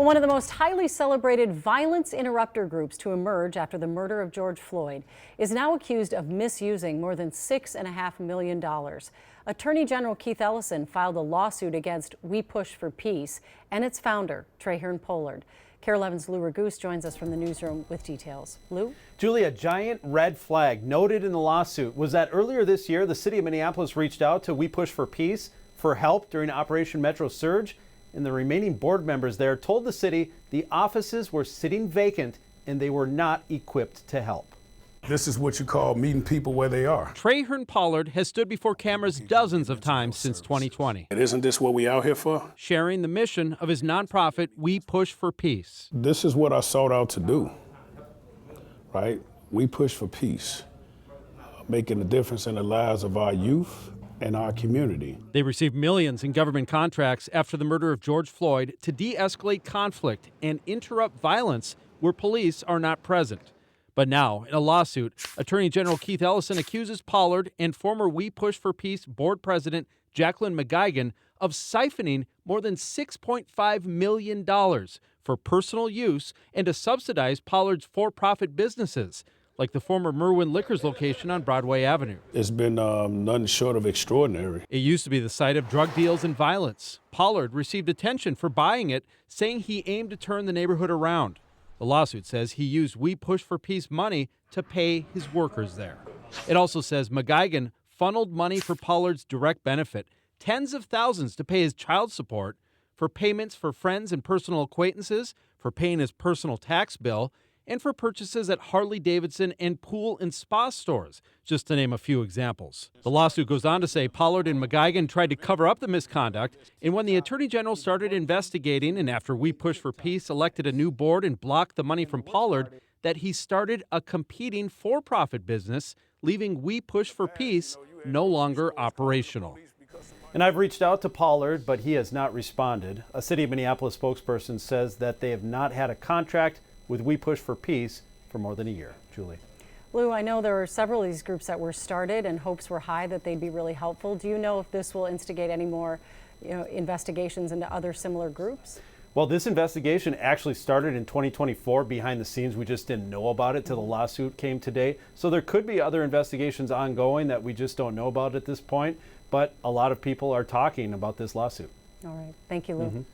One of the most highly celebrated violence interrupter groups to emerge after the murder of George Floyd is now accused of misusing more than $6.5 million. Attorney General Keith Ellison filed a lawsuit against We Push for Peace and its founder, Trahern Pollard. KARE 11's Lou Ragoose joins us from the newsroom with details. Lou? Julie, a giant red flag noted in the lawsuit was that earlier this year, the city of Minneapolis reached out to We Push for Peace for help during Operation Metro Surge. And the remaining board members there told the city the offices were sitting vacant and they were not equipped to help. This is what you call meeting people where they are. Trahern Pollard has stood before cameras dozens of times since 2020. And isn't this what we out here for? Sharing the mission of his nonprofit, We Push for Peace. This is what I sought out to do, right? We push for peace, making a difference in the lives of our youth and our community. They received millions in government contracts after the murder of George Floyd to de-escalate conflict and interrupt violence where police are not present. But now, in a lawsuit, Attorney General Keith Ellison accuses Pollard and former We Push for Peace board president Jacqueline McGuigan of siphoning more than $6.5 million for personal use and to subsidize Pollard's for-profit businesses, like the former Merwin Liquors location on Broadway Avenue. It's been nothing short of extraordinary. It used to be the site of drug deals and violence. Pollard received attention for buying it, saying he aimed to turn the neighborhood around. The lawsuit says he used We Push for Peace money to pay his workers there. It also says McGuigan funneled money for Pollard's direct benefit, tens of thousands to pay his child support, for payments for friends and personal acquaintances, for paying his personal tax bill, and for purchases at Harley-Davidson and pool and spa stores, just to name a few examples. The lawsuit goes on to say Pollard and McGuigan tried to cover up the misconduct, and when the Attorney General started investigating and after We Push for Peace elected a new board and blocked the money from Pollard, that he started a competing for-profit business, leaving We Push for Peace no longer operational. And I've reached out to Pollard, but he has not responded. A City of Minneapolis spokesperson says that they have not had a contract with We Push for Peace for more than a year. Julie. Lou, I know there were several of these groups that were started and hopes were high that they'd be really helpful. Do you know if this will instigate any more investigations into other similar groups? Well, this investigation actually started in 2024 behind the scenes. We just didn't know about it till the lawsuit came today. So there could be other investigations ongoing that we just don't know about at this point. But a lot of people are talking about this lawsuit. All right. Thank you, Lou.